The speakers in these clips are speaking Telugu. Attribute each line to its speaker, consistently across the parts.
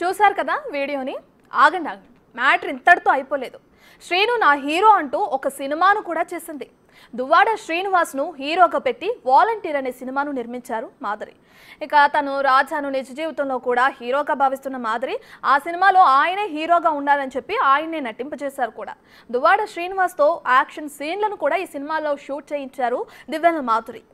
Speaker 1: చూశారు కదా వీడియోని. ఆగండి మ్యాటర్ ఇంతటితో అయిపోలేదు. శ్రీను నా హీరో అంటూ ఒక సినిమాను కూడా చేసింది. దువ్వాడ శ్రీనివాస్ను హీరోగా పెట్టి వాలంటీర్ అనే సినిమాను నిర్మించారు మాధురి. ఇక తను రాజాను నిజ జీవితంలో కూడా హీరోగా భావిస్తున్న మాధురి ఆ సినిమాలో ఆయనే హీరోగా ఉండాలని చెప్పి ఆయన్నే నటింపజేశారు కూడా. దువ్వాడ శ్రీనివాస్తో యాక్షన్ సీన్లను కూడా ఈ సినిమాలో షూట్ చేయించారు దివ్యల మాధురి.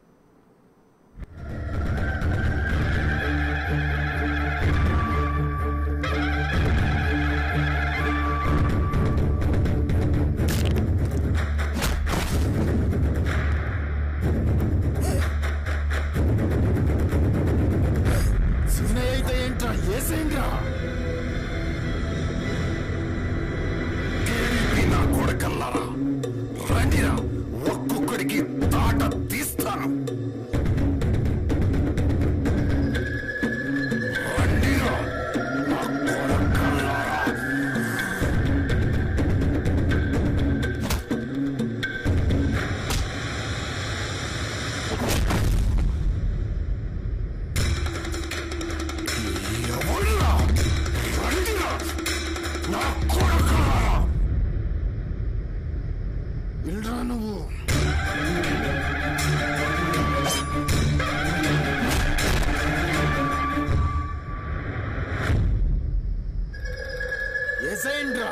Speaker 2: ఒక్కొక్కడికి తాట తీస్తాను. నువ్వు ఏసేండ్రా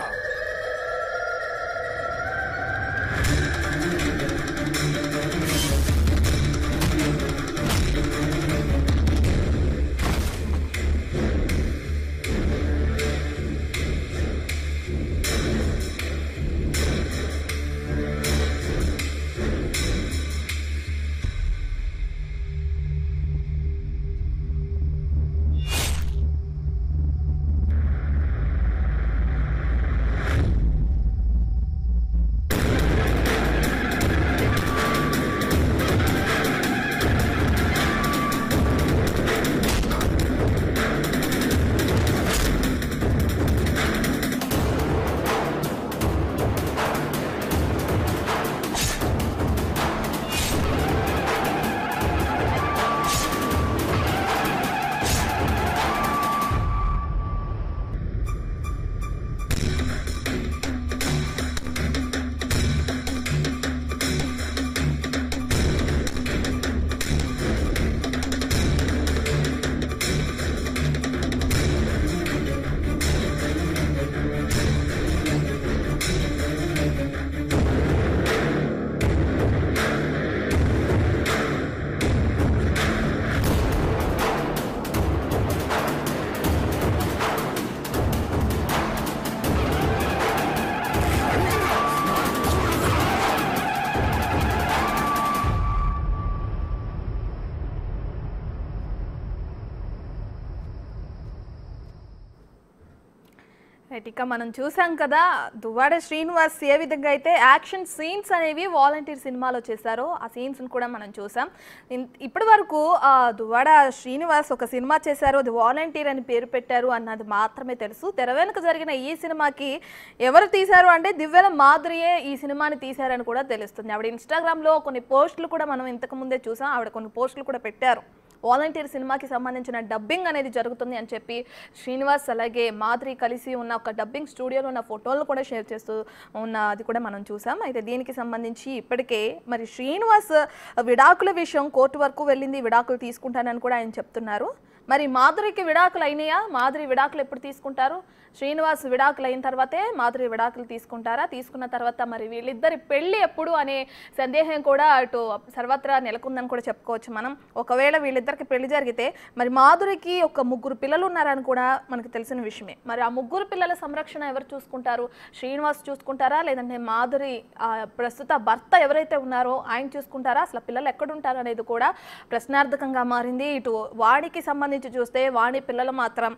Speaker 1: ఇక మనం చూసాం కదా దువ్వాడ శ్రీనివాస్ ఏ విధంగా అయితే యాక్షన్ సీన్స్ అనేవి వాలంటీర్ సినిమాలో చేశారో ఆ సీన్స్ని కూడా మనం చూసాం. ఇప్పటి వరకు దువ్వాడ శ్రీనివాస్ ఒక సినిమా చేశారు, అది వాలంటీర్ అని పేరు పెట్టారు అన్నది మాత్రమే తెలుసు. తెర వెనుక జరిగిన ఈ సినిమాకి ఎవరు తీశారు అంటే దివ్యల మాధురియే ఈ సినిమాని తీశారని కూడా తెలుస్తుంది. ఆవిడ ఇన్స్టాగ్రామ్లో కొన్ని పోస్టులు కూడా మనం ఇంతకుముందే చూసాం. ఆవిడ కొన్ని పోస్టులు కూడా పెట్టారు. వాలంటీర్ సినిమాకి సంబంధించిన డబ్బింగ్ అనేది జరుగుతుంది అని చెప్పి శ్రీనివాస్ అలాగే మాధురి కలిసి ఉన్న ఒక డబ్బింగ్ స్టూడియోలో ఉన్న ఫోటోలను కూడా షేర్ చేస్తూ అది కూడా మనం చూసాం. అయితే దీనికి సంబంధించి ఇప్పటికే మరి శ్రీనివాస్ విడాకుల విషయం కోర్టు వరకు వెళ్ళింది, విడాకులు తీసుకుంటానని కూడా ఆయన చెప్తున్నారు. మరి మాధురికి విడాకులు అయినాయా? మాధురి విడాకులు ఎప్పుడు తీసుకుంటారు? శ్రీనివాస్ విడాకులు అయిన తర్వాతే మాధురి విడాకులు తీసుకుంటారా? తీసుకున్న తర్వాత మరి వీళ్ళిద్దరి పెళ్లి ఎప్పుడు అనే సందేహం కూడా అటు సర్వత్రా నెలకొందని కూడా చెప్పుకోవచ్చు మనం. ఒకవేళ వీళ్ళిద్దరికి పెళ్లి జరిగితే మరి మాధురికి ఒక 3 పిల్లలు ఉన్నారని కూడా మనకు తెలిసిన విషయమే. మరి ఆ 3 పిల్లల సంరక్షణ ఎవరు చూసుకుంటారు? శ్రీనివాస్ చూసుకుంటారా లేదంటే మాధురి ప్రస్తుత భర్త ఎవరైతే ఉన్నారో ఆయన చూసుకుంటారా? అసలు పిల్లలు ఎక్కడుంటారు అనేది కూడా ప్రశ్నార్థకంగా మారింది. ఇటు వాడికి సంబంధించి చూస్తే వాణి పిల్లలు మాత్రం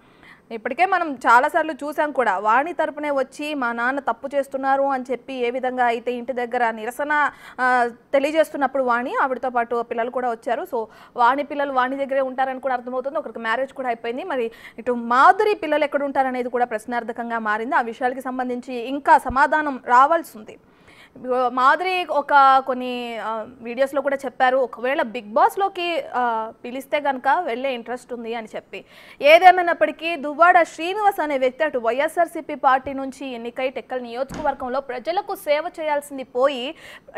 Speaker 1: ఇప్పటికే మనం చాలాసార్లు చూసాం కూడా. వాణి తరపునే వచ్చి మా నాన్న తప్పు చేస్తున్నారు అని చెప్పి ఏ విధంగా అయితే ఇంటి దగ్గర నిరసన తెలియజేస్తున్నప్పుడు వాణి ఆవిడతో పాటు పిల్లలు కూడా వచ్చారు. సో వాణి పిల్లలు వాణి దగ్గరే ఉంటారని కూడా అర్థమవుతుంది. ఒకరికి మ్యారేజ్ కూడా అయిపోయింది. మరి ఇటు మాధురి పిల్లలు ఎక్కడ ఉంటారనేది కూడా ప్రశ్నార్థకంగా మారింది. ఆ విషయాలకి సంబంధించి ఇంకా సమాధానం రావాల్సి ఉంది. మాధురి కొన్ని వీడియోస్లో కూడా చెప్పారు, ఒకవేళ బిగ్ బాస్లోకి పిలిస్తే కనుక వెళ్ళే ఇంట్రెస్ట్ ఉంది అని చెప్పి. ఏదేమైనప్పటికీ దువ్వాడ శ్రీనివాస్ అనే వ్యక్తి అటు వైఎస్ఆర్సీపీ పార్టీ నుంచి ఎన్నికై టెక్కల్ నియోజకవర్గంలో ప్రజలకు సేవ చేయాల్సింది పోయి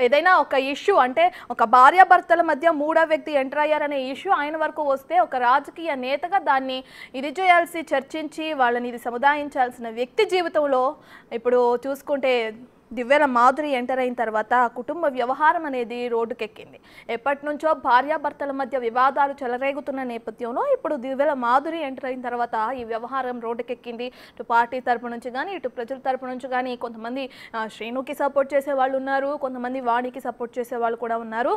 Speaker 1: ఏదైనా ఒక ఇష్యూ అంటే ఒక భార్యాభర్తల మధ్య మూడో వ్యక్తి ఎంటర్ అయ్యారనే ఇష్యూ ఆయన వరకు వస్తే ఒక రాజకీయ నేతగా దాన్ని ఇది చేయాల్సి చర్చించి వాళ్ళని ఇది సముదాయించాల్సిన వ్యక్తి జీవితంలో ఇప్పుడు చూసుకుంటే దివ్యల మాధురి ఎంటర్ అయిన తర్వాత కుటుంబ వ్యవహారం అనేది రోడ్డుకెక్కింది. ఎప్పటి నుంచో భార్యాభర్తల మధ్య వివాదాలు చెలరేగుతున్న నేపథ్యంలో ఇప్పుడు దివ్యల మాధురి ఎంటర్ అయిన తర్వాత ఈ వ్యవహారం రోడ్డుకెక్కింది. ఇటు పార్టీ తరపు నుంచి కానీ ఇటు ప్రజల తరపు నుంచి కానీ కొంతమంది శ్రీనుకి సపోర్ట్ చేసే వాళ్ళు ఉన్నారు, కొంతమంది వాణికి సపోర్ట్ చేసే వాళ్ళు కూడా ఉన్నారు.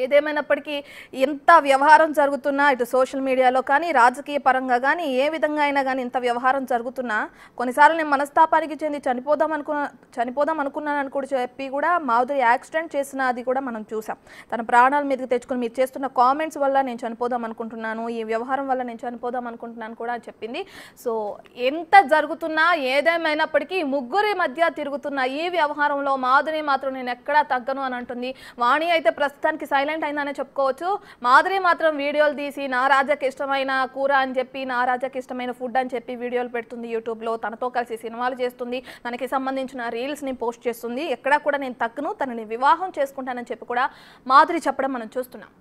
Speaker 1: ఏదేమైనప్పటికీ ఎంత వ్యవహారం జరుగుతున్నా ఇటు సోషల్ మీడియాలో కానీ రాజకీయ పరంగా కానీ ఏ విధంగా అయినా కానీ ఇంత వ్యవహారం జరుగుతున్నా కొన్నిసార్లు నేను మనస్తాపానికి చెంది చనిపోదాం అనుకున్నానని కూడా చెప్పి కూడా మాధురి యాక్సిడెంట్ చేసిన అది కూడా మనం చూసాం. తన ప్రాణాల మీదకి తెచ్చుకొని మీరు చేస్తున్న కామెంట్స్ వల్ల నేను చనిపోదాం అనుకుంటున్నాను, ఈ వ్యవహారం వల్ల నేను చనిపోదాం అనుకుంటున్నాను కూడా చెప్పింది. సో ఎంత జరుగుతున్నా ఏదేమైనప్పటికీ ముగ్గురి మధ్య తిరుగుతున్న ఈ వ్యవహారంలో మాధురి మాత్రం నేను ఎక్కడా తగ్గను అని అంటుంది. వాణి అయితే ప్రస్తుతానికి సైలెంట్ అయిందనే చెప్పుకోవచ్చు. మాధురి మాత్రం వీడియోలు తీసి నా రాజాకి ఇష్టమైన కూర అని చెప్పి నా రాజాకి ఇష్టమైన ఫుడ్ అని చెప్పి వీడియోలు పెడుతుంది యూట్యూబ్లో, తనతో కలిసి సినిమాలు చేస్తుంది, తనకి సంబంధించిన రీల్స్ని పోస్ట్ చేస్తుంది. ఎక్కడా కూడా నేను తగ్గను, తనని వివాహం చేసుకుంటానని చెప్పి కూడా మాధురి చెప్పడం మనం చూస్తున్నాం.